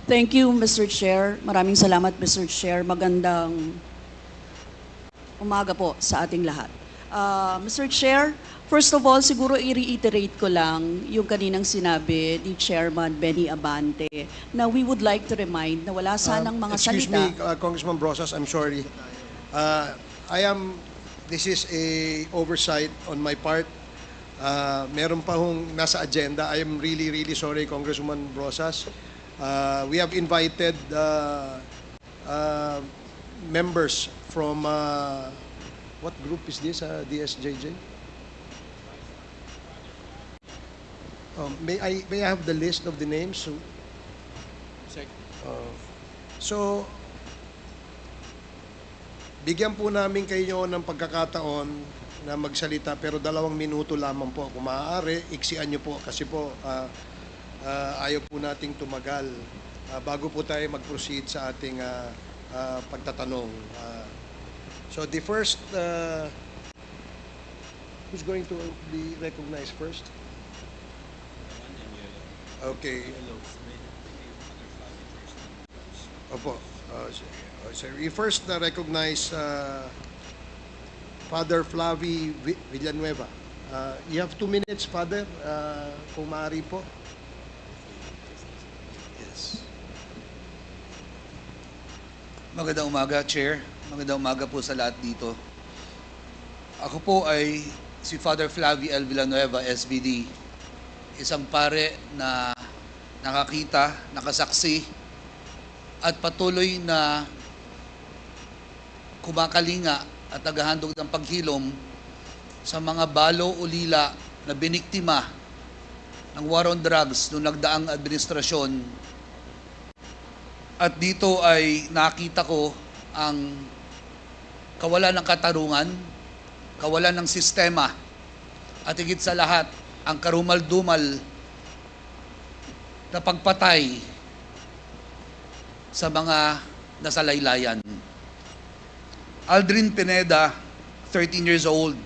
Thank you, Mr. Chair. Maraming salamat, Mr. Chair. Magandang umaga po sa ating lahat. Mr. Chair, first of all, siguro i-reiterate ko lang yung kaninang sinabi ni Chairman Benny Abante na we would like to remind na wala sanang mga Excuse salita. me, Congressman Brosas, I'm sorry. This is a oversight on my part. Meron pa hong nasa agenda. I am really, really sorry, Congresswoman Brosas. We have invited members from, what group is this, DSJJ? May I have the list of the names? So, bigyan po namin kayo ng pagkakataon na magsalita pero 2 minuto lamang po. Kung maaari, iksian nyo po kasi po ayaw po nating tumagal bago po tayo mag-proceed sa ating pagtatanong. So the first, who's going to be recognized first? Okay. Opo. So we first recognize Father Flavi Villanueva. You have 2 minutes, Father, kung maaari po. Yes. Magandang umaga, Chair. Magandang umaga po sa lahat dito. Ako po ay si Father Flavi L. Villanueva, SBD. Isang pare na nakakita, nakasaksi, at patuloy na kumakalinga at naghahandog ng paghilom sa mga balo ulila na biniktima ng war on drugs noong nagdaang administrasyon. At dito ay nakita ko ang kawalan ng katarungan, kawalan ng sistema, at higit sa lahat, ang karumal-dumal na pagpatay sa mga nasalaylayan. Aldrin Pineda, 13 years old.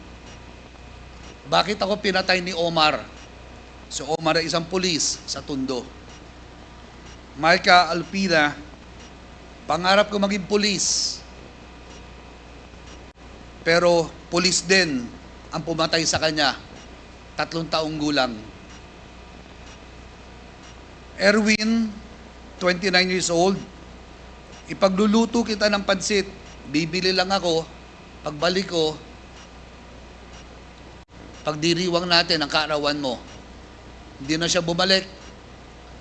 Bakit ako pinatay ni Omar? Si Omar ay isang pulis sa Tondo. Marca Alpina, pangarap ko maging pulis. Pero pulis din ang pumatay sa kanya, 3 taong gulang. Erwin, 29 years old. Ipagluluto kita ng pansit, bibili lang ako, pagbalik ko, pagdiriwang natin ang kaarawan mo. Hindi na siya bumalik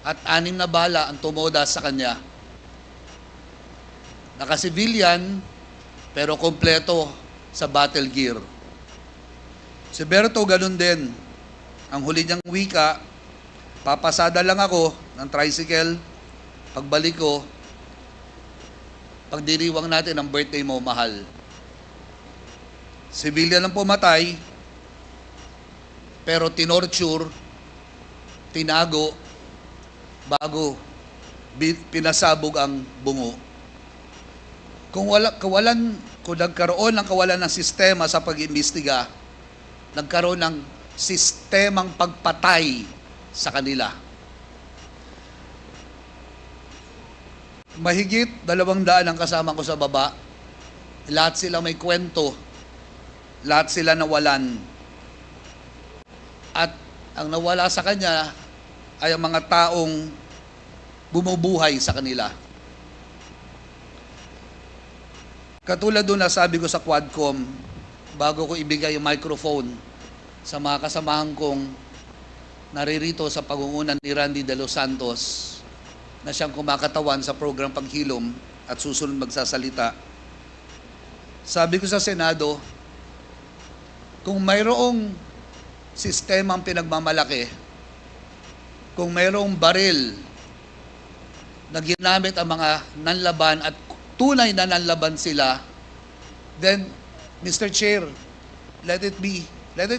at 6 na bala ang tumoda sa kanya. Naka-civilian pero kompleto sa battle gear. Si Berto ganun din. Ang huli niyang wika, papasada lang ako ng tricycle, pagbalik ko, pagdiriwang natin ang birthday mo, mahal. Civilian ang pumatay, pero tinorture, tinago, bago pinasabog ang bungo. Kung nagkaroon ng kawalan ng sistema sa pag-imbestiga, nagkaroon ng sistemang pagpatay sa kanila. Mahigit 200 ang kasama ko sa baba. Lahat sila may kwento. Lahat sila nawalan. At ang nawala sa kanya ay ang mga taong bumubuhay sa kanila. Katulad doon na sabi ko sa Quadcom, bago ko ibigay yung microphone sa mga kasamahan kong naririto sa pangungunan ni Randy De Los Santos na siyang kumakatawan sa program Paghilom at susunod magsasalita. Sabi ko sa Senado, kung mayroong sistemang pinagmamalaki, kung mayroong baril na ginamit ang mga nanlaban at tunay na nanlaban sila, then, Mr. Chair, let it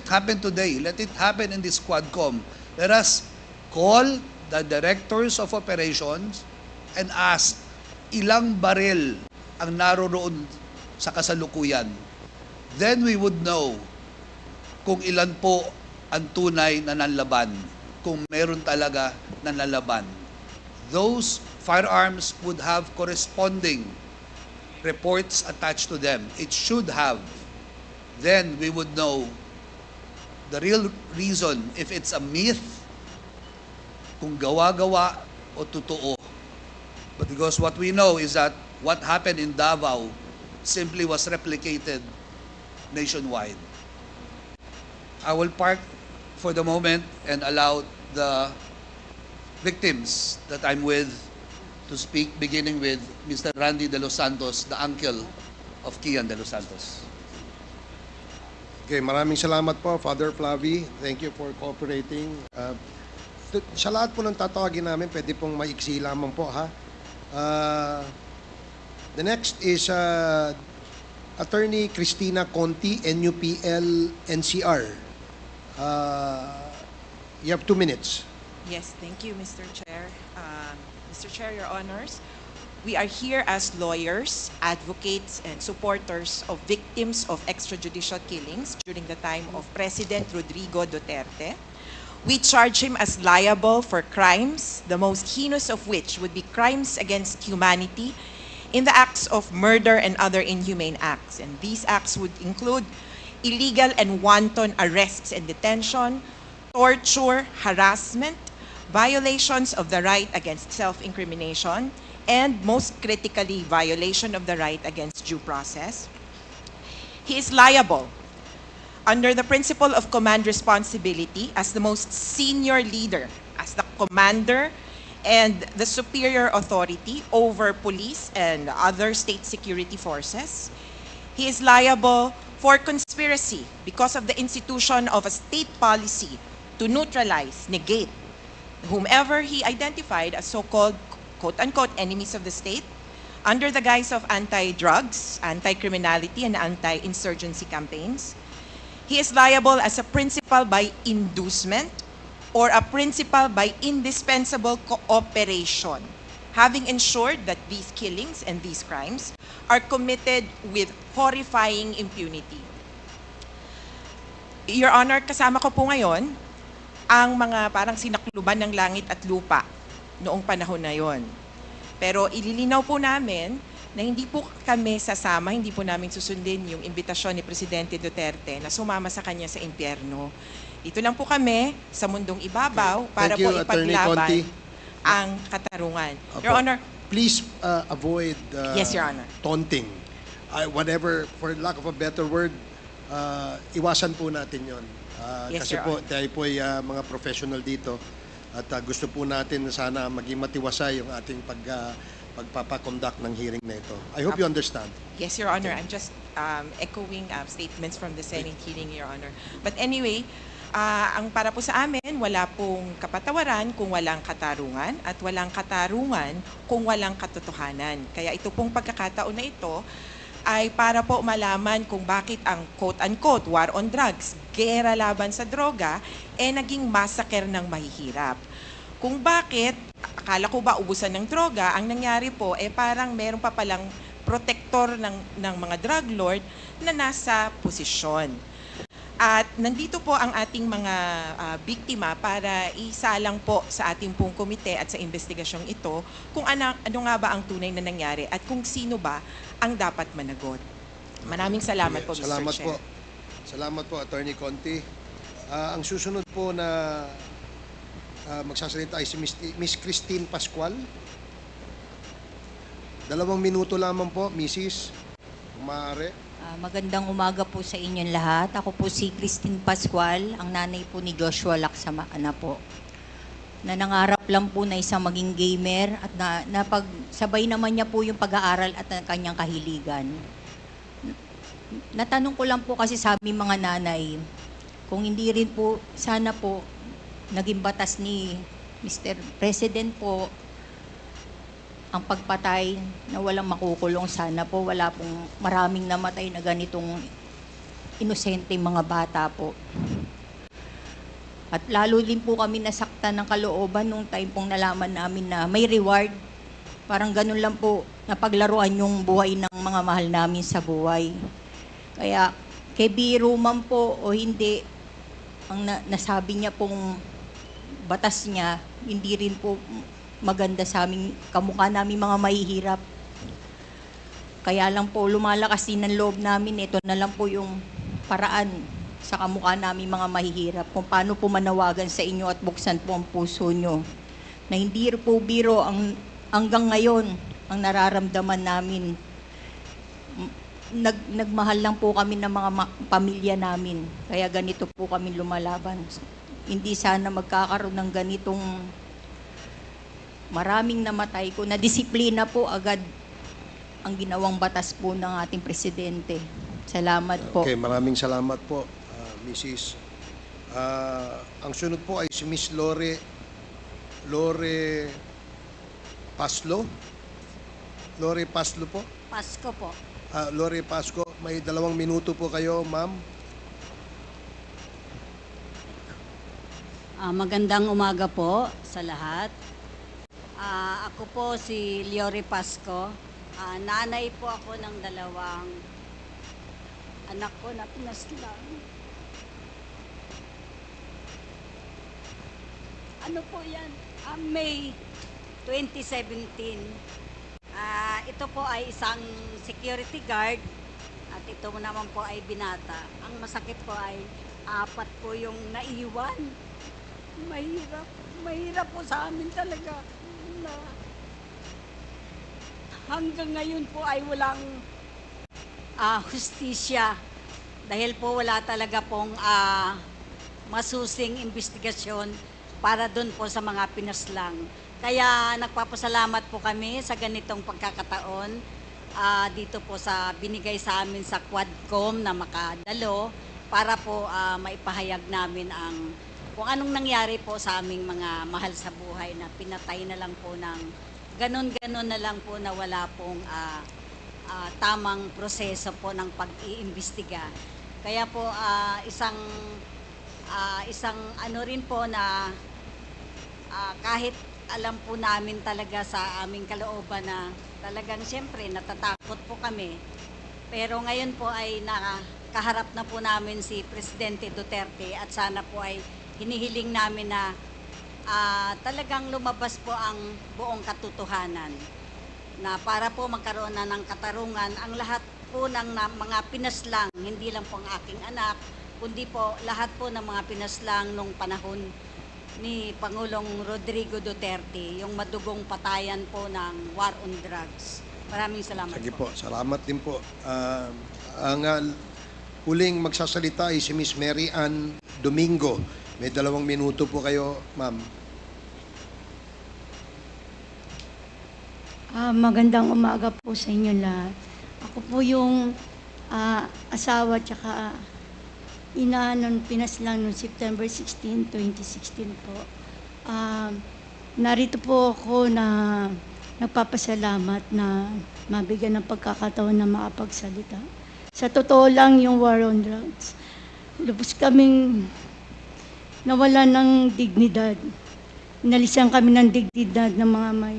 happen today. Let it happen in this Quadcom. Let us call the directors of operations and ask ilang baril ang naroroon sa kasalukuyan. Then we would know kung ilan po ang tunay na nanlaban, kung meron talaga na nanlaban. Those firearms would have corresponding reports attached to them. It should have. Then we would know the real reason, if it's a myth, kung gawa-gawa o totoo. But because what we know is that what happened in Davao simply was replicated nationwide. I will park for the moment and allow the victims that I'm with to speak, beginning with Mr. Randy De Los Santos, the uncle of Kian De Los Santos. Okay, maraming salamat po, Father Flavi. Thank you for cooperating. Sa lahat po ng tatawagin namin, pwede pong maiksi lamang po, ha? The next is Attorney Cristina Conti, NUPL NCR. You have 2 minutes. Yes, thank you, Mr. Chair. Mr. Chair, Your Honors, we are here as lawyers, advocates, and supporters of victims of extrajudicial killings during the time of President Rodrigo Duterte. We charge him as liable for crimes, the most heinous of which would be crimes against humanity in the acts of murder and other inhumane acts. And these acts would include illegal and wanton arrests and detention, torture, harassment, violations of the right against self-incrimination, and most critically, violation of the right against due process. He is liable under the principle of command responsibility as the most senior leader, as the commander and the superior authority over police and other state security forces. He is liable for conspiracy because of the institution of a state policy to neutralize, negate, whomever he identified as so-called quote-unquote enemies of the state under the guise of anti-drugs, anti-criminality, and anti-insurgency campaigns. He is liable as a principal by inducement or a principal by indispensable cooperation, having ensured that these killings and these crimes are committed with horrifying impunity. Your Honor, kasama ko po ngayon ang mga parang sinakluban ng langit at lupa noong panahon na yon. Pero ililinaw po namin na hindi po kami sasama, hindi po namin susundin yung imbitasyon ni Presidente Duterte na sumama sa kanya sa impyerno. Dito lang po kami sa mundong ibabaw para Thank po you, Attorney Conti. ipaglaban ang katarungan. Your Honor, Please avoid Yes, Your Honor. taunting. Whatever, for lack of a better word, iwasan po natin yon. Yes, Kasi Your po, Honor. tayo po ay mga professional dito at gusto po natin na sana maging matiwasay yung ating pagpapakonduct ng hearing na ito. I hope you understand. Yes, Your Honor. I'm just echoing statements from the Senate hearing, Your Honor. But anyway, ang para po sa amin, wala pong kapatawaran kung walang katarungan at walang katarungan kung walang katotohanan. Kaya ito pong pagkakataon na ito ay para po malaman kung bakit ang quote-unquote war on drugs, gera laban sa droga, naging massacre ng mahihirap. Kung bakit, akala ko ba ubusan ng droga, ang nangyari po parang meron pa palang protector ng mga drug lord na nasa posisyon. At nandito po ang ating mga biktima para isalang po sa ating pong komite at sa investigasyong ito kung ano nga ba ang tunay na nangyari at kung sino ba ang dapat managot. Maraming salamat po, Mr. Salamat Chair. po. Salamat po, Attorney Conti. Ang susunod po na magsasalita ay si Miss Christine Pascual. 2 minuto lamang po, Mrs. Kung maaari. Magandang umaga po sa inyong lahat. Ako po si Christine Pascual, ang nanay po ni Joshua Lacsamana po. Na nangarap lang po na isang maging gamer at napagsabay naman niya po yung pag-aaral at ang kanyang kahiligan. Natanong ko lang po kasi sa aming mga nanay, kung hindi rin po, sana po, naging batas ni Mr. President po, ang pagpatay na walang makukulong, sana po wala pong maraming namatay na ganitong inosente mga bata po. At lalo din po kami nasaktan ng kalooban nung time pong nalaman namin na may reward. Parang ganun lang po, napaglaruan yung buhay ng mga mahal namin sa buhay. Kaya kay biro man po o hindi, ang nasabi niya pong batas niya, hindi rin po maganda sa aming kamukha namin mga mahihirap. Kaya lang po lumalakas din ang loob namin. Ito na lang po yung paraan sa kamukha namin mga mahihirap kung paano po manawagan sa inyo at buksan po ang puso nyo na hindi po biro ang hanggang ngayon ang nararamdaman namin. Nagmahal lang po kami ng mga pamilya namin. Kaya ganito po kami lumalaban. Hindi sana magkakaroon ng ganitong maraming namatay ko na disiplina po agad ang ginawang batas po ng ating presidente. Salamat po. Okay, maraming salamat po, Mrs. Ang sunod po ay si Miss Lore Paslo. Lore Paslo po. Pasko po. Lore Pasco, may 2 minuto po kayo, ma'am. Magandang umaga po sa lahat. Ako po si Liori Pasco. Nanay po ako ng 2 anak ko na pinaslang. Ano po yan? May 2017. Ito po ay isang security guard at ito naman po ay binata. Ang masakit po ay 4 po yung naiwan. Mahirap po sa amin talaga na hanggang ngayon po ay walang hustisya dahil po wala talaga pong masusing investigasyon para doon po sa mga pinaslang. Kaya nagpapasalamat po kami sa ganitong pagkakataon dito po sa binigay sa amin sa Quadcom na makadalo para po maipahayag namin ang kung anong nangyari po sa aming mga mahal sa buhay na pinatay na lang po ng ganon-ganon na lang po na wala pong tamang proseso po ng pag-iimbestiga. Kaya po isang ano rin po na kahit alam po namin talaga sa aming kalooban na talagang siyempre natatakot po kami. Pero ngayon po ay nakaharap na po namin si Presidente Duterte at sana po ay hinihiling namin na talagang lumabas po ang buong katotohanan na para po magkaroon na ng katarungan ang lahat po ng mga pinaslang, hindi lang po ang aking anak, kundi po lahat po ng mga pinaslang nung panahon ni Pangulong Rodrigo Duterte, yung madugong patayan po ng war on drugs. Maraming salamat Sige po. po, salamat din po. Ang huling magsasalita ay si Miss Mary Ann Domingo. May 2 minuto po kayo, ma'am. Magandang umaga po sa inyo lahat. Ako po yung asawa tsaka ina nun pinaslang noong September 16, 2016 po. Narito po ako na nagpapasalamat na mabigyan ng pagkakataon na makapagsalita. Sa totoo lang yung war on drugs. Lubos kaming nawala ng dignidad. Inalisan kami ng dignidad ng mga may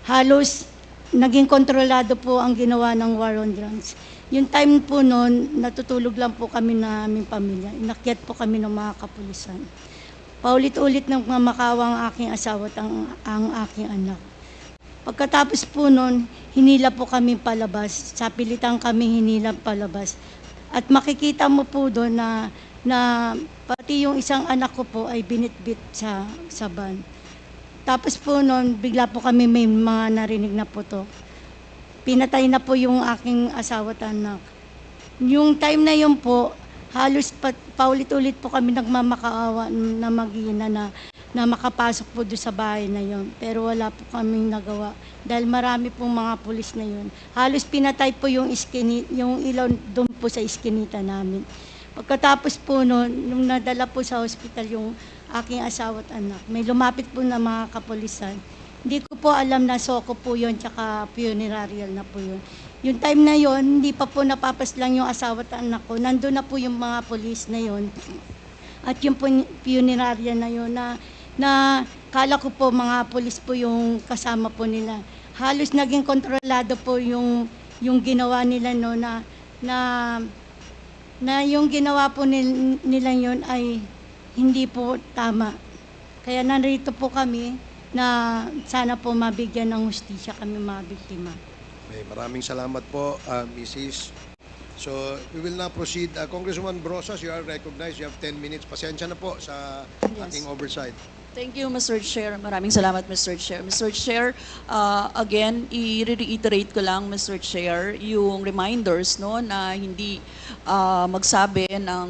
halos naging kontrolado po ang ginawa ng war on drugs. Yung time po noon, natutulog lang po kami na aming pamilya. Inakyat po kami ng mga kapulisan. Paulit-ulit ng mamakawa ang aking asawa at ang aking anak. Pagkatapos po noon, hinila po kami palabas. Sa pilitan kami hinila palabas. At makikita mo po doon na pati yung isang anak ko po ay binitbit sa van. Tapos po noon, bigla po kami may mga narinig na putok. Pinatay na po yung aking asawa at anak. Yung time na yun po, halos paulit-ulit po kami nagmamakaawa na mag-ina na makapasok po doon sa bahay na yun. Pero wala po kaming nagawa dahil marami pong mga pulis na yun. Halos pinatay po yung ilaw doon po sa iskinita namin. Pagkatapos po noon, nung nadala po sa hospital yung aking asawa at anak, may lumapit po na mga kapulisan. Hindi ko po alam na soko po yun, tsaka funerarial na po yun. Yung time na yun, hindi pa po napapaslang yung asawa at anak ko. Nandun na po yung mga pulis na yun. At yung funerarial na yun, na kala ko po mga pulis po yung kasama po nila. Halos naging kontrolado po yung ginawa nila no, na yung ginawa po nila yun ay hindi po tama. Kaya narito po kami na sana po mabigyan ng hustisya kami mga biktima. Okay, maraming salamat po, Mrs. So, we will now proceed. Congresswoman Brosas, you are recognized. You have 10 minutes. Pasensya na po sa ating oversight. Thank you, Mr. Chair. Maraming salamat, Mr. Chair. Mr. Chair, again, i-reiterate ko lang, Mr. Chair, yung reminders no, na hindi magsabi ng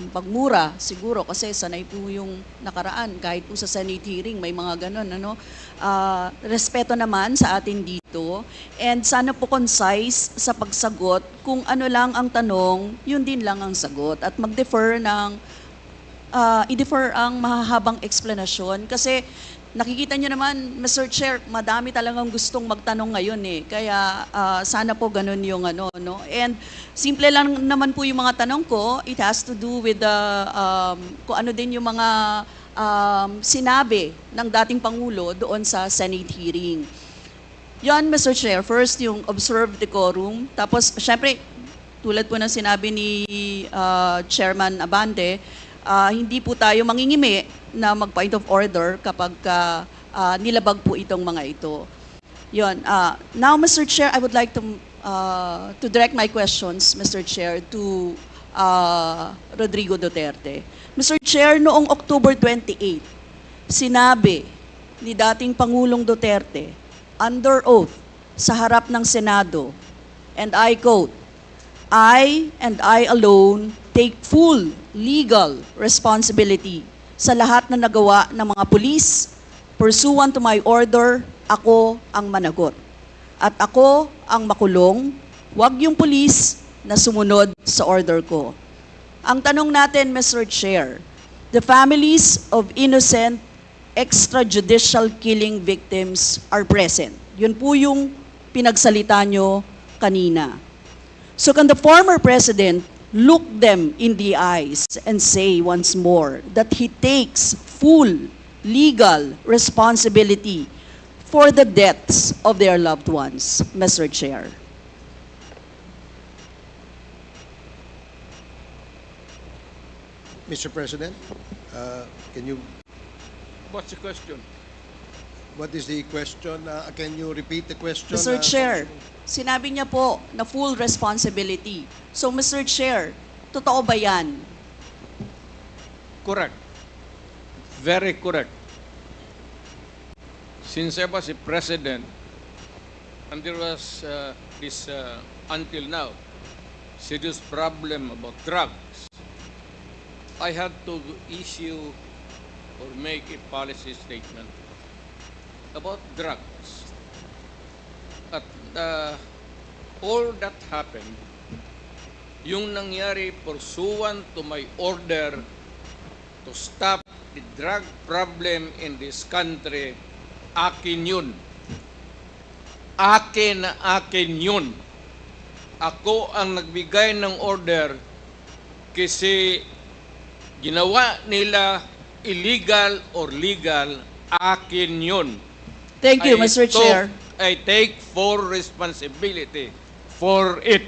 pagmura siguro kasi sanay po yung nakaraan. Kahit po sa Senate hearing, may mga ganun. Ano? Respeto naman sa atin dito. And sana po concise sa pagsagot. Kung ano lang ang tanong, yun din lang ang sagot. At mag-defer ng i-defer ang mahahabang explanation kasi nakikita nyo naman, Mr. Chair, madami talagang gustong magtanong ngayon eh. Kaya sana po ganun yung ano, no? And simple lang naman po yung mga tanong ko. It has to do with the, kung ano din yung mga sinabi ng dating Pangulo doon sa Senate hearing. Yan, Mr. Chair. First, yung observed decorum. Tapos, syempre, tulad po ng sinabi ni Chairman Abante, hindi po tayo mangingimi na mag-point of order kapag nilabag po itong mga ito. Yun. Now, Mr. Chair, I would like to direct my questions, Mr. Chair, to Rodrigo Duterte. Mr. Chair, noong October 28, sinabi ni dating Pangulong Duterte, under oath, sa harap ng Senado, and I quote, I and I alone take full legal responsibility sa lahat na nagawa ng mga pulis. Pursuant to my order, ako ang managot. At ako ang makulong, wag yung pulis na sumunod sa order ko. Ang tanong natin, Mr. Chair, the families of innocent extrajudicial killing victims are present. Yun po yung pinagsalita nyo kanina. So can the former president look them in the eyes and say once more that he takes full legal responsibility for the deaths of their loved ones, Mr. Chair? Mr. President, can you, What's the question? what is the question? Can you repeat the question? Mr. Chair, sinabi niya po na full responsibility. So, Mr. Chair, totoo ba yan? Correct. Very correct. Since I was a president, and there was this, until now, serious problem about drugs, I had to issue or make a policy statement about drugs. At all that happened, yung nangyari pursuant to my order to stop the drug problem in this country, akin yun. Akin na akin yun. Ako ang nagbigay ng order kasi ginawa nila illegal or legal, akin yun. Thank you, Mr. Chair. I take full responsibility for it.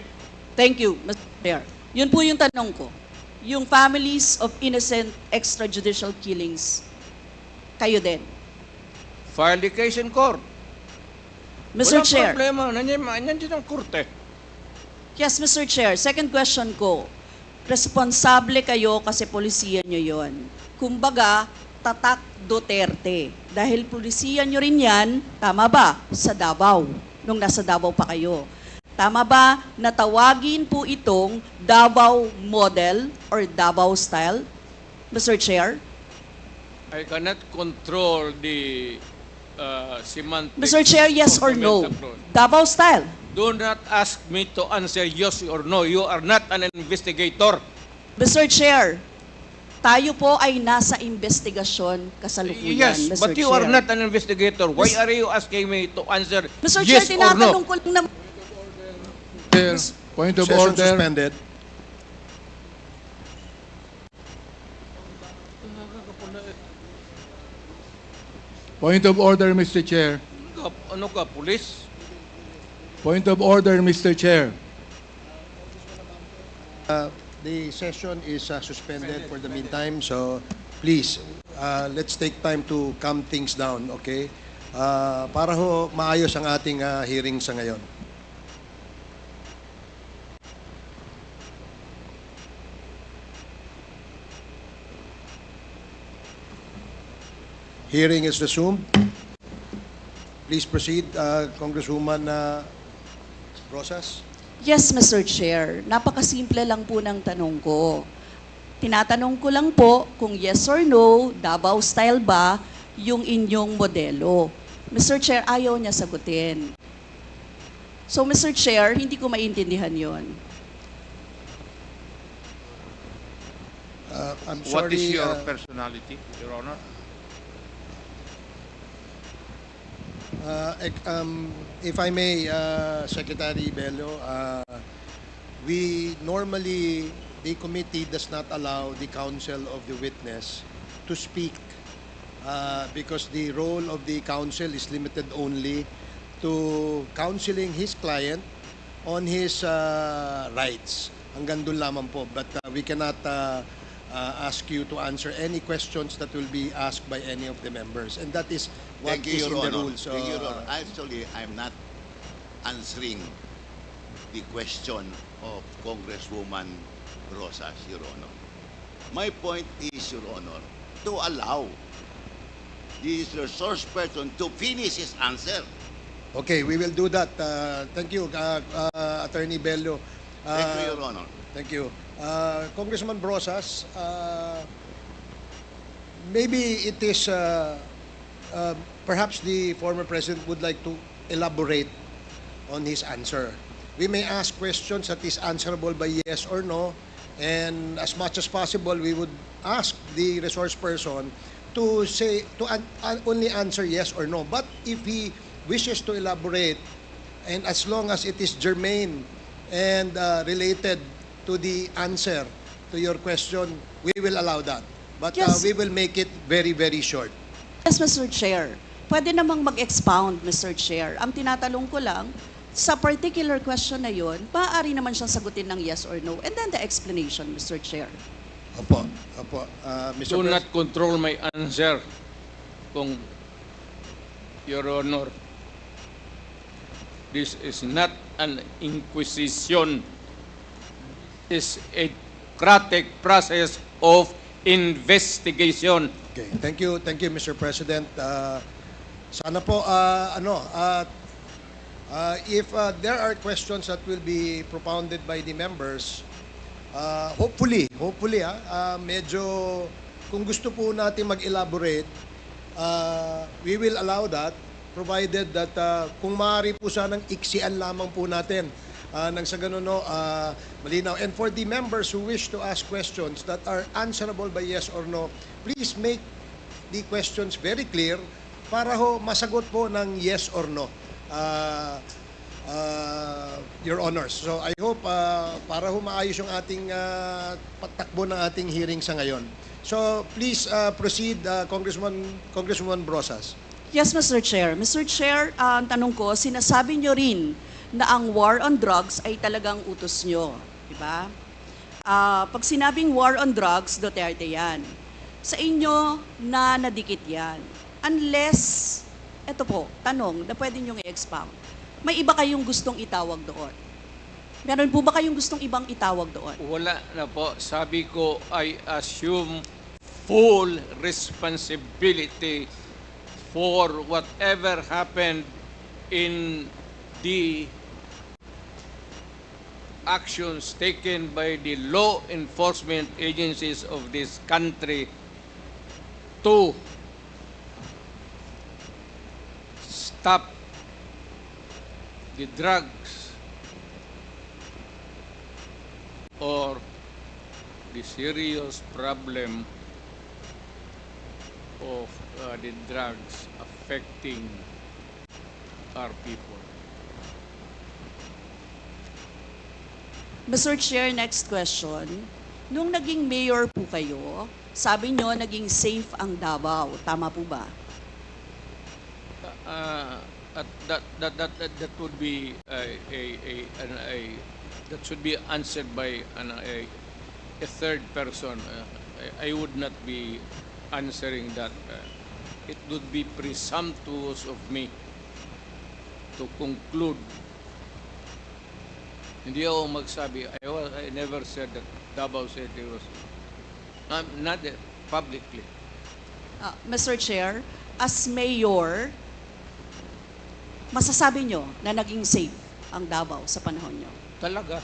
Thank you, Mr. Chair. Yun po yung tanong ko. Yung families of innocent extrajudicial killings, kayo din. File the case in court. Mr. Walang Chair. problema. Nandiyan ang korte. Yes, Mr. Chair. Second question ko. Responsable kayo kasi polisiya nyo yon. Kumbaga, tatak Duterte. Dahil polisiya nyo rin yan, tama ba? Sa Davao, nung nasa Davao pa kayo. Tama ba na tawagin po itong Davao model or Davao style, Mr. Chair? I cannot control the semantics. Mr. Chair, yes of or the no? metaphor. Davao style. Do not ask me to answer yes or no. You are not an investigator. Mr. Chair, tayo po ay nasa investigasyon kasalukuyan, Yes, Mr. but you Chair. are not an investigator. Why are you asking me to answer Mr. yes Chair, or tinatanong no? ko lang naman. Chair, point of Session order. suspended. Point of order, Mr. Chair. Ano ka, police? Point of order, Mr. Chair. The session is suspended for the meantime, so please let's take time to calm things down, okay? Para ho maayos ang ating hearing sa ngayon. Hearing is resumed. Please proceed, Congresswoman Rosas. Yes, Mr. Chair. Napakasimple lang po ng tanong ko. Tinatanong ko lang po kung yes or no, Davao style ba yung inyong modelo. Mr. Chair, ayaw niya sagutin. So, Mr. Chair, hindi ko maintindihan yon. I'm What is sorry, your personality, Your Honor? If I may, Secretary Bello, we normally, the committee does not allow the counsel of the witness to speak because the role of the counsel is limited only to counseling his client on his rights. Hanggang doon lamang po. But we cannot ask you to answer any questions that will be asked by any of the members. And that is what Thank you, is Your in the Honor. rules. Thank you, Your Honor. Actually, I'm not answering the question of Congresswoman Rosas, Your Honor. My point is, Your Honor, to allow the resource person to finish his answer. Okay, we will do that. Thank you, Attorney Bello. Thank you, Your Honor. Thank you. Congressman Brosas, maybe it is, perhaps the former president would like to elaborate on his answer. We may ask questions that is answerable by yes or no, and as much as possible, we would ask the resource person to say, only answer yes or no. But if he wishes to elaborate, and as long as it is germane and related to the answer to your question, we will allow that. But Yes. we will make it very, very short. Yes, Mr. Chair. Pwede namang mag-expound, Mr. Chair. Ang tinatanong ko lang, sa particular question na yon, maaari naman siyang sagutin ng yes or no. And then the explanation, Mr. Chair. Opo, opo. Mr. Do not control my answer, kung Your Honor. This is not an inquisition. This is a democratic process of investigation. Okay, thank you, Mr. President. Sana po, if there are questions that will be propounded by the members, hopefully, medyo, kung gusto po natin mag-elaborate, we will allow that, provided that kung maaari po sanang iksian lamang po natin nang sa ganun, malinaw. And for the members who wish to ask questions that are answerable by yes or no, please make the questions very clear para ho masagot po ng yes or no, Your Honors. So I hope para ho maayos yung ating patakbo ng ating hearing sa ngayon. So please proceed, Congresswoman Brosas. Yes, Mr. Chair. Mr. Chair, ang tanong ko, sinasabi nyo rin na ang war on drugs ay talagang utos nyo. Diba? Pag sinabing war on drugs, Duterte yan. Sa inyo na nadikit yan. Unless, eto po, tanong na pwede nyo i-expound. May iba kayong gustong itawag doon? Meron po ba kayong gustong ibang itawag doon? Wala na po. Sabi ko, I assume full responsibility for whatever happened in the actions taken by the law enforcement agencies of this country to stop the drugs or the serious problem of the drugs affecting our people. Mr. Chair, next question. Nung naging mayor po kayo, sabi nyo naging safe ang Davao. Tama po ba? That would be that should be answered by a third person. I would not be answering that. It would be presumptuous of me to conclude. Hindi ako magsabi. I never said that Davao City was not publicly. Mr. Chair, as mayor, masasabi nyo na naging safe ang Davao sa panahon nyo? Talaga.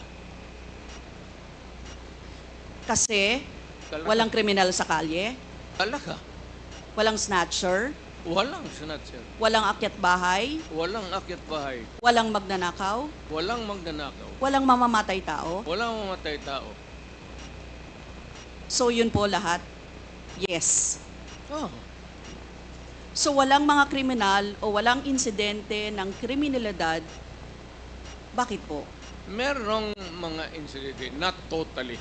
Kasi Talaga. walang kriminal sa kalye, Talaga. walang snatcher, Walang snatcher. walang akyat bahay, Walang akyat bahay. walang magnanakaw, Walang magnanakaw. walang mamamatay tao. Walang mamatay tao. So yun po lahat, yes. Oh. So walang mga kriminal o walang insidente ng kriminalidad, bakit po? Merong mga incident, not totally.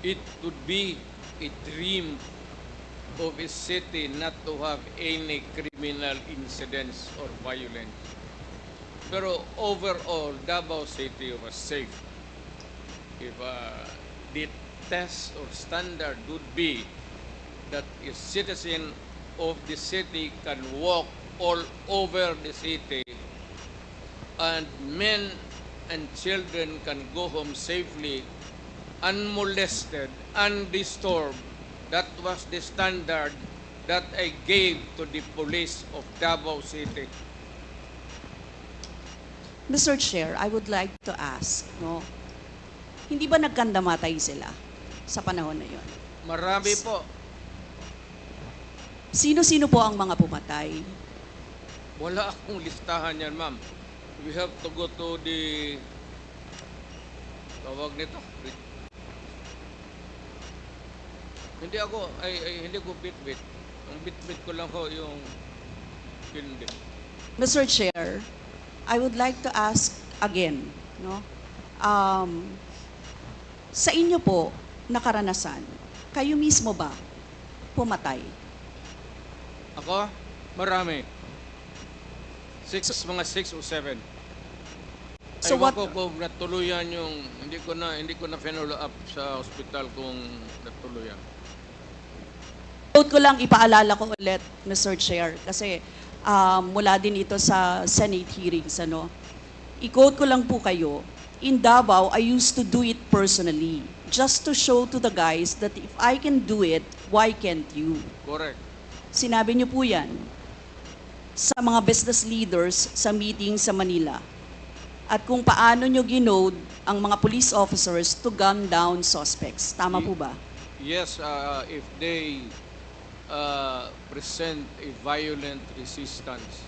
It would be a dream of a city not to have any criminal incidents or violence. Pero overall, Davao City was safe. If the test or standard would be that a citizen of the city can walk all over the city and men and children can go home safely, unmolested, undisturbed. That was the standard that I gave to the police of Davao City. Mr. Chair, I would like to ask, no? Hindi ba nagkandamatay sila sa panahon na yon? Marami po. Sino-sino po ang mga pumatay? Wala akong listahan yan, ma'am. We have to go to the tawag nito. Hindi ko bit-bit. Ang bit-bit ko lang ho yung hindi. Mr. Chair, I would like to ask again, no? Sa inyo po na karanasan, kayo mismo ba pumatay? Ako? Marami. Mga 6 o 7. So Ewan what- ko kung natuluyan yung hindi ko na follow up sa hospital kung natuluyan. Quote ko lang, ipaalala ko ulit, Mr. Chair, kasi mula din ito sa Senate hearings, ano? I-quote ko lang po kayo, in Davao, I used to do it personally, just to show to the guys that if I can do it, why can't you? Correct. Sinabi niyo po yan sa mga business leaders sa meeting sa Manila. At kung paano niyo ginode ang mga police officers to gun down suspects. Tama po ba? Yes, if they present a violent resistance.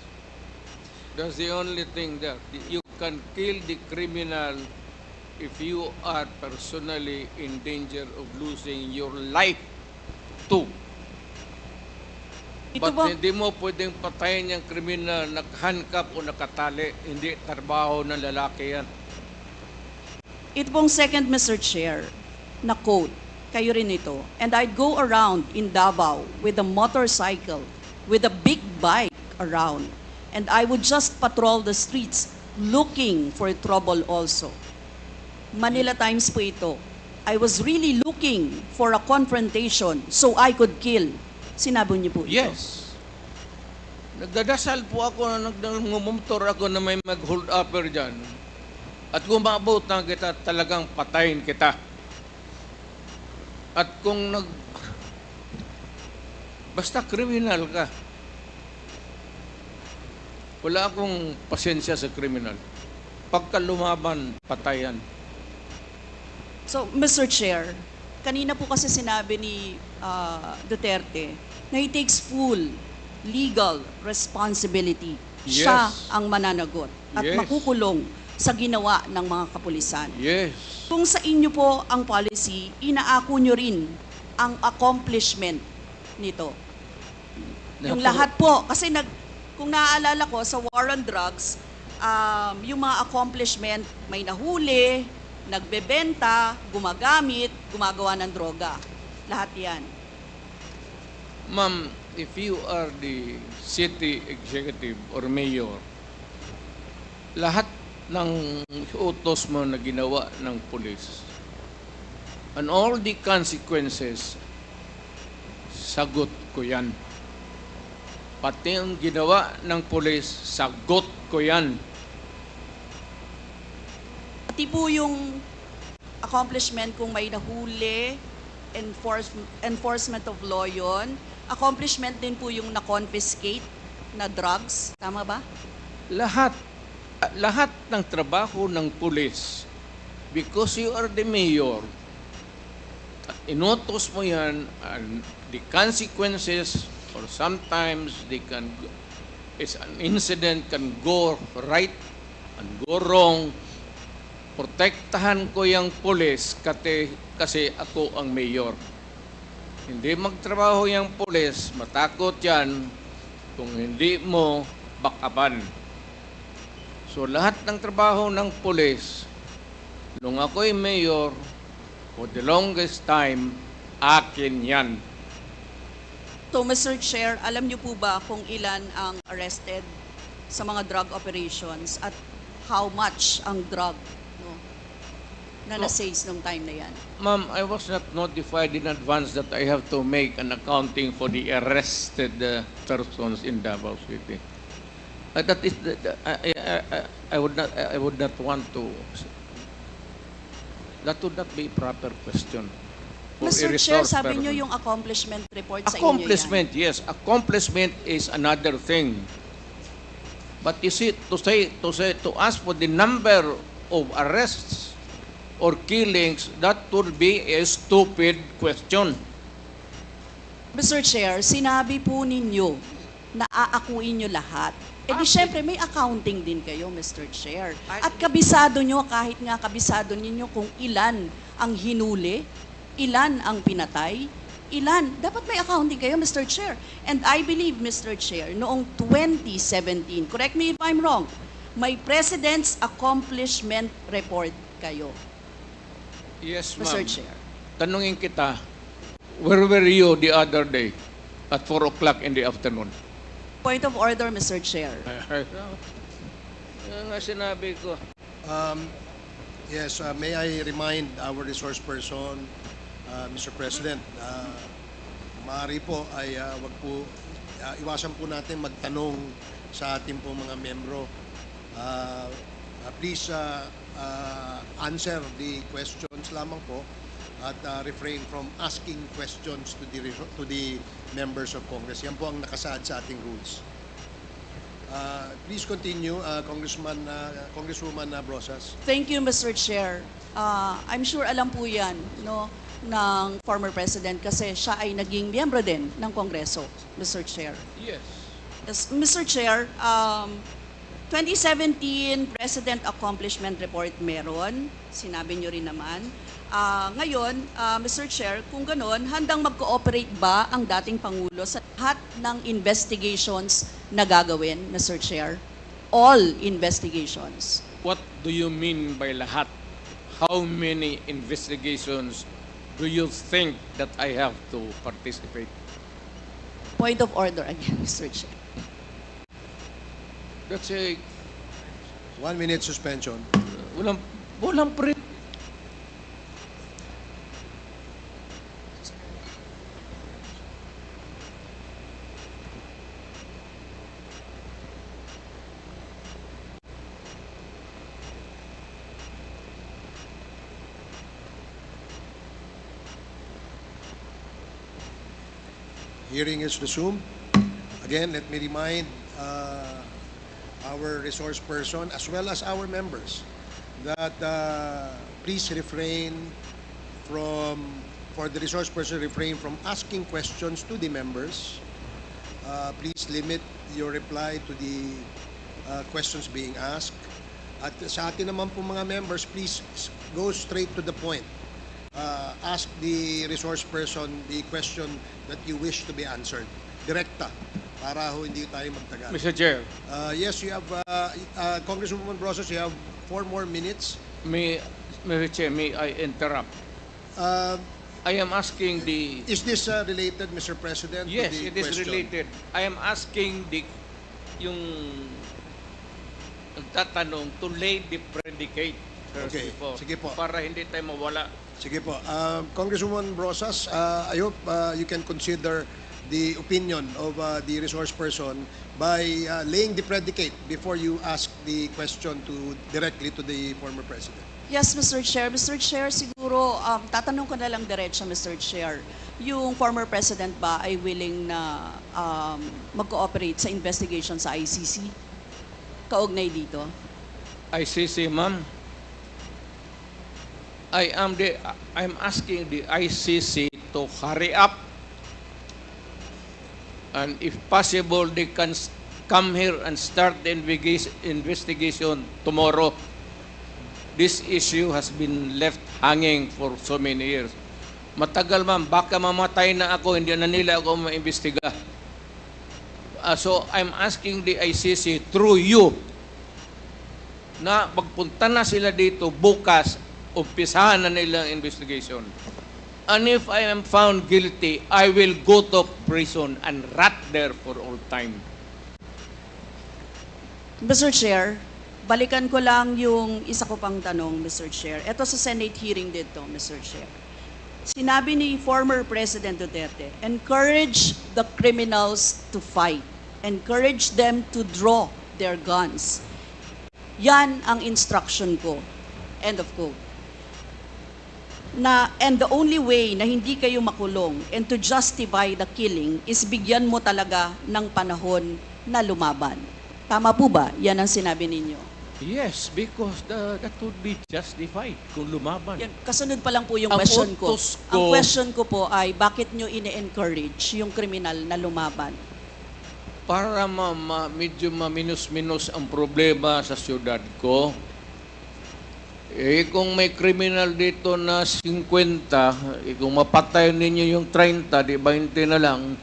That's the only thing there. You can kill the criminal if you are personally in danger of losing your life too. Ito But ba? hindi mo pwedeng patayin yung kriminal nakahandcuff o nakatali. Hindi trabaho ng lalaki yan. Ito pong second, Mr. Chair, na quote, kayo rin ito. And I'd go around in Davao with a motorcycle, with a big bike around. And I would just patrol the streets looking for trouble also. Manila Times po ito. I was really looking for a confrontation so I could kill. Sinabi niyo po ito. Yes. Nagdadasal po ako na nagmumotor ako na may mag-hold upper dyan. At kung maabot na kita, talagang patayin kita. At kung basta kriminal ka, wala akong pasensya sa kriminal. Pagka lumaban, patayan. So, Mr. Chair, kanina po kasi sinabi ni Duterte na he takes full legal responsibility. Yes. Siya ang mananagot at Yes. makukulong sa ginawa ng mga kapulisan. Yes. Kung sa inyo po ang policy, inaako nyo rin ang accomplishment nito. Yung lahat po, kasi kung naaalala ko sa war on drugs, yung mga accomplishment, may nahuli, nagbebenta, gumagamit, gumagawa ng droga. Lahat yan. Ma'am, if you are the city executive or mayor, lahat ng utos mo na ginawa ng police and all the consequences sagot ko yan. Pati ang ginawa ng pulis, sagot ko yan. Pati po yung accomplishment kung may nahuli, enforcement of law yun. Accomplishment din po yung na-confiscate na drugs. Tama ba? Lahat ng trabaho ng pulis, because you are the mayor, inutos mo yan, and the consequences, or sometimes an incident can go right and go wrong. Protektahan ko yung pulis kasi ako ang mayor. Hindi magtrabaho yung pulis, matakot yan kung hindi mo bakaban. So lahat ng trabaho ng pulis, nung ako'y mayor, for the longest time, akin yan. So, Mr. Chair, alam niyo po ba kung ilan ang arrested sa mga drug operations at how much ang drug na na-seize nung time na yan? Ma'am, I was not notified in advance that I have to make an accounting for the arrested persons in Davao City. That is, I would not want to. That would not be a proper question. For a Mr. Chair, resource sabi niyo person. yung accomplishment report sa inyo yan. Accomplishment, yes. Accomplishment is another thing. But you see, to ask for the number of arrests or killings, that would be a stupid question. Mr. Chair, sinabi po ninyo na aakuin nyo lahat. E di syempre may accounting din kayo, Mr. Chair. At kabisado nyo, kahit nga kabisado ninyo kung ilan ang hinuli, ilan ang pinatay, ilan. Dapat may accounting kayo, Mr. Chair. And I believe, Mr. Chair, noong 2017, correct me if I'm wrong, may President's Accomplishment Report kayo, Yes, Mr. ma'am. Chair. Tanungin kita, where were you the other day at 4 o'clock in the afternoon? Point of order, Mr. Chair. Yan nga sinabi ko. Yes, may I remind our resource person, Mr. President, maaari po ay wag po, iwasan po natin magtanong sa ating po mga membro. Please answer the questions lamang po at refrain from asking questions to the members of Congress. Yan po ang nakasaad sa ating rules. Please continue, Congresswoman Brosas. Thank you, Mr. Chair. I'm sure alam po yan ng former President kasi siya ay naging miyembro din ng Kongreso, Mr. Chair. Yes. Yes, Mr. Chair, 2017 President Accomplishment Report meron, sinabi nyo rin naman. Ngayon, Mr. Chair, kung ganon, handang mag-cooperate ba ang dating Pangulo sa lahat ng investigations na gagawin, Mr. Chair? All investigations. What do you mean by lahat? How many investigations do you think that I have to participate? Point of order again, Mr. Chair. That's a 1 minute suspension. walang pre. Hearing is resumed. Again, let me remind our resource person as well as our members that please refrain for the resource person, refrain from asking questions to the members. Please limit your reply to the questions being asked. At sa atin naman po mga members, please go straight to the point. Ask the resource person the question that you wish to be answered. Direkta, para ho hindi tayo magtagal. Mr. Chair, Yes, you have, Congresswoman Brosas, you have 4 more minutes. Mr. Chair, may I interrupt? I am asking the... Is this related, Mr. President, Yes, to the it is question? related. I am asking yung nagtatanong to lay the predicate first Okay, before, sige po. para hindi tayo mawala Sige po. Congresswoman Rosas, I hope you can consider the opinion of the resource person by laying the predicate before you ask the question directly to the former president. Yes, Mr. Chair. Mr. Chair, siguro, tatanong ko na lang diretso, Mr. Chair. Yung former president ba ay willing na mag-cooperate sa investigation sa ICC? Kaugnay dito? ICC, ma'am. I'm asking the ICC to hurry up, and if possible, they can come here and start the investigation tomorrow. This issue has been left hanging for so many years. Matagal, ma'am, baka mamatay na ako, hindi na nila ako maimbestiga. So I'm asking the ICC through you na pagpunta na sila dito bukas, umpisahan na nilang investigation. And if I am found guilty, I will go to prison and rot there for all time. Mr. Chair, balikan ko lang yung isa ko pang tanong, Mr. Chair. Ito sa Senate hearing dito, Mr. Chair. Sinabi ni former President Duterte, encourage the criminals to fight. Encourage them to draw their guns. Yan ang instruction ko. End of quote. And the only way na hindi kayo makulong and to justify the killing is bigyan mo talaga ng panahon na lumaban. Tama po ba? Yan ang sinabi ninyo. Yes, because that would be justified kung lumaban. Yan, kasunod pa lang po yung Ang question ko. utos ko- Ang question ko po ay bakit nyo ine-encourage yung kriminal na lumaban? Para medyo maminus-minus ang problema sa syudad ko. Kung may criminal dito na 50, kung mapatay ninyo yung 30, di 20 na lang,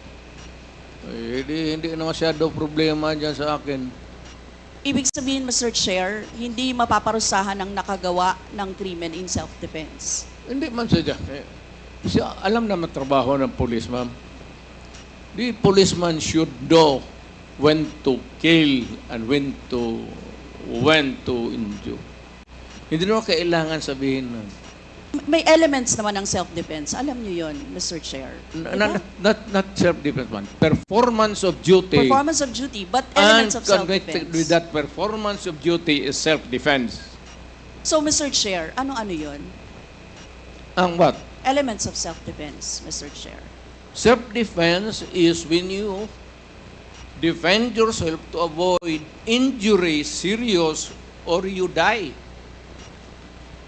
hindi na masyado problema dyan sa akin. Ibig sabihin, Mr. Chair, hindi mapaparusahan ang nakagawa ng krimen in self-defense. Hindi man sadya. Siya, alam naman trabaho ng police, ma'am. The policeman should know when to kill and when to injure. Hindi naman kailangan sabihin nun. May elements naman ng self-defense. Alam niyo yon, Mr. Chair. Not self-defense, man. Performance of duty. Performance of duty, but elements of connected with self-defense. that performance of duty is self-defense. So, Mr. Chair, ano-ano yon? Ang what? Elements of self-defense, Mr. Chair. Self-defense is when you defend yourself to avoid injury, serious, or you die.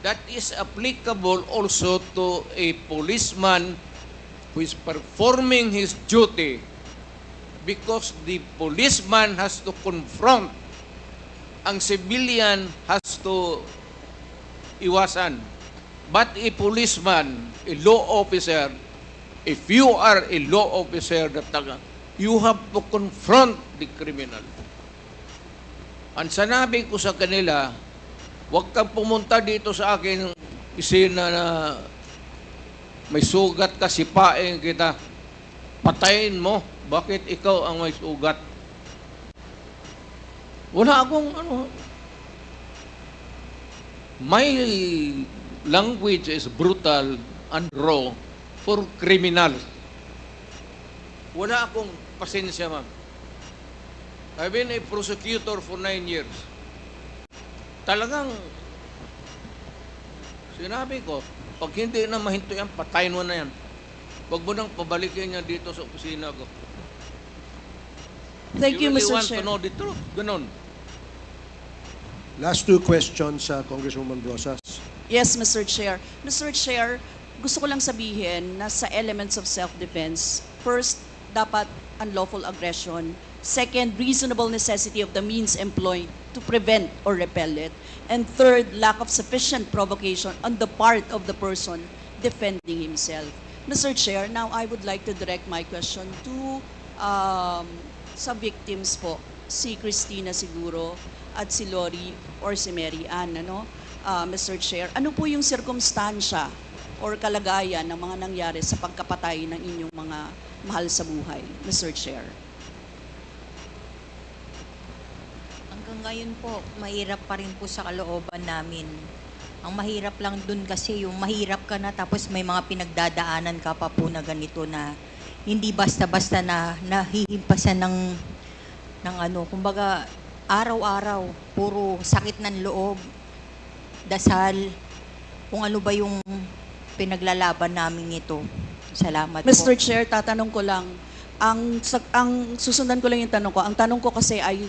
That is applicable also to a policeman who is performing his duty, because the policeman has to confront, ang civilian has to iwasan. But a policeman, a law officer, if you are a law officer, you have to confront the criminal. Ang sanabi ko sa kanila, huwag kang pumunta dito sa akin isina na may sugat ka, sipain kita, patayin mo. Bakit ikaw ang may sugat? Wala akong my language is brutal and raw for criminals. Wala akong pasensya, ma'am. I've been a prosecutor for 9 years. Talagang sinabi ko, pag hindi na mahinto yan, patayin mo na yan. Huwag mo nang pabalikin niya dito sa opisina ko. Thank you, really Mr. want Chair. to know the truth. Ganon. Last two questions, Congresswoman Rosas. Yes, Mr. Chair. Mr. Chair, gusto ko lang sabihin na sa elements of self-defense, first, dapat unlawful aggression. Second, reasonable necessity of the means employed to prevent or repel it. And third, lack of sufficient provocation on the part of the person defending himself. Mr. Chair, now I would like to direct my question to sa victims po, si Christina siguro at si Lori or si Mary Ann, Mr. Chair. Ano po yung sirkumstansya or kalagayan ng mga nangyari sa pagkapatay ng inyong mga mahal sa buhay, Mr. Chair? Hanggang ngayon po, mahirap pa rin po sa kalooban namin Ang mahirap lang dun kasi yung mahirap ka na tapos may mga pinagdadaanan ka pa po na ganito na hindi basta-basta na nahihimpasan ng ano, kumbaga araw-araw, puro sakit ng loob, dasal, kung ano ba yung pinaglalaban namin ito. Salamat po. Mr. Chair, tatanong ko lang, ang susundan ko lang yung tanong ko. Ang tanong ko kasi ay,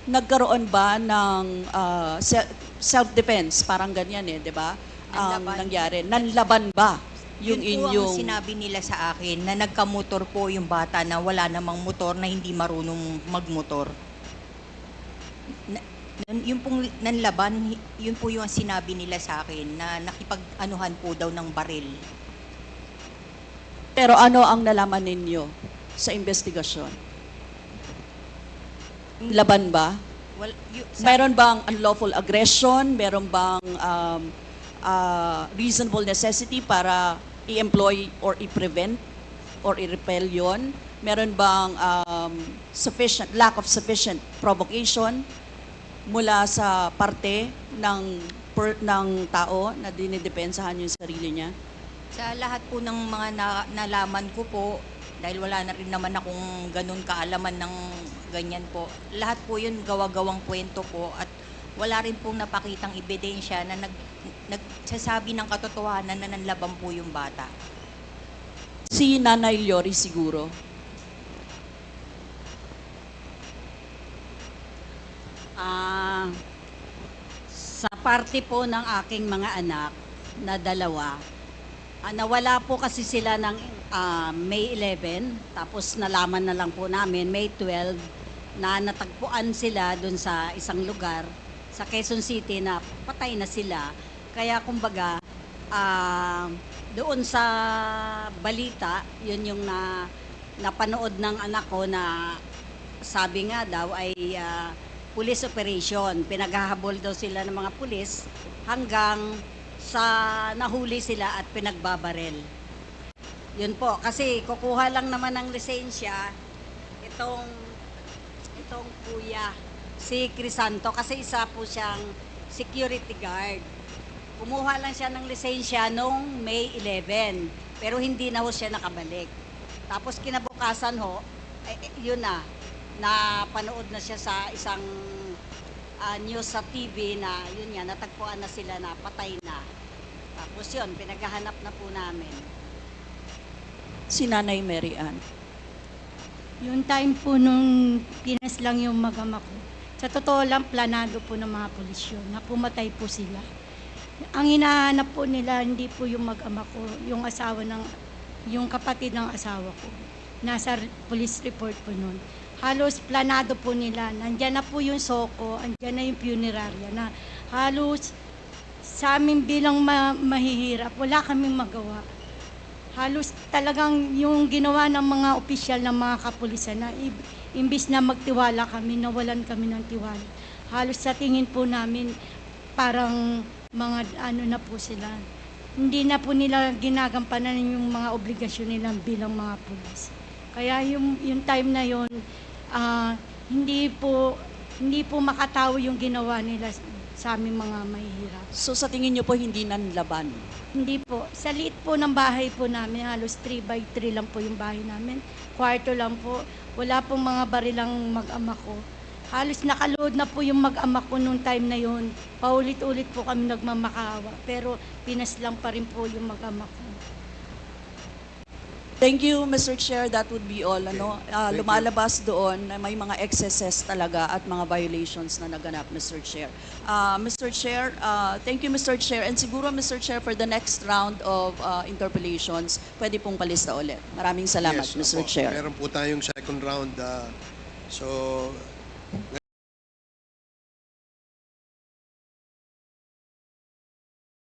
nagkaroon ba ng self-defense? Parang ganyan eh, di ba? Ang Nanlaban. nangyari. Nanlaban ba yung Yun po inyong... ang sinabi nila sa akin na nagkamotor po yung bata na wala namang motor na hindi marunong magmotor. Yun pong nanlaban, yun po yung sinabi nila sa akin na nakipag-anuhan po daw ng baril. Pero ano ang nalaman ninyo sa investigasyon? Laban ba? Well, Meron bang unlawful aggression? Meron bang reasonable necessity para i-employ or i-prevent or i-repel yun? Meron bang lack of sufficient provocation mula sa parte ng tao na dinidepensahan yung sarili niya? Sa lahat po ng mga nalaman ko po, dahil wala na rin naman akong ganun kaalaman ng ganyan po, lahat po yun gawa-gawang kwento po at wala rin pong napakitang ebidensya na nagsasabi ng katotohanan na nanlaban po yung bata. Si Nanay Lori siguro. Sa parte po ng aking mga anak na dalawa, nawala po kasi sila ng May 11, tapos nalaman na lang po namin May 12 na natagpuan sila dun sa isang lugar sa Quezon City na patay na sila. Kaya kumbaga, doon sa balita, yun yung napanood ng anak ko na sabi nga daw ay police operation. Pinaghahabol daw sila ng mga pulis hanggang sa nahuli sila at pinagbabarel. Yun po, kasi kukuha lang naman ng lisensya itong kuya, si Crisanto, kasi isa po siyang security guard. Kumuha lang siya ng lisensya noong May 11, pero hindi na ho siya nakabalik. Tapos kinabukasan ho, yun na, napanood na siya sa isang news sa TV na yun nga, natagpuan na sila na patay na. Tapos yun, pinaghahanap na po namin. Si Nanay Mary Ann. Yung time po nung pinas lang yung mag-ama ko, sa totoo lang, planado po ng mga pulis yun, na pumatay po sila. Ang hinahanap po nila, hindi po yung mag-ama ko, yung yung kapatid ng asawa ko. Nasa police report po nun. Halos planado po nila, nandyan na po yung soko, andyan na yung funeraria, na halos sa amin bilang mahihirap, wala kaming magawa. Halos talagang yung ginawa ng mga opisyal ng mga kapulisan na imbis na magtiwala kami, nawalan kami ng tiwala. Halos sa tingin po namin parang mga ano na po sila. Hindi na po nila ginagampanan yung mga obligasyon nila bilang mga pulis. Kaya yung time na yon, hindi po makatao yung ginawa nila sa aming mga mahihirap. So sa tingin niyo po hindi nanlaban? Hindi po. Sa liit po ng bahay po namin, halos 3x3 lang po yung bahay namin. Kwarto lang po. Wala pong mga barilang mag-ama ko. Halos nakaload na po yung mag-ama ko nung time na yun. Paulit-ulit po kami nagmamakaawa. Pero pinas lang pa rin po yung mag-ama ko. Thank you, Mr. Chair. That would be all. Thank you. Lumalabas doon na may mga excesses talaga at mga violations na naganap, Mr. Chair. Mr. Chair, thank you, Mr. Chair. And siguro, Mr. Chair, for the next round of interpellations, pwede pong palista ulit. Maraming salamat, Yes, Mr. opo. Chair. Meron po tayong second round. So,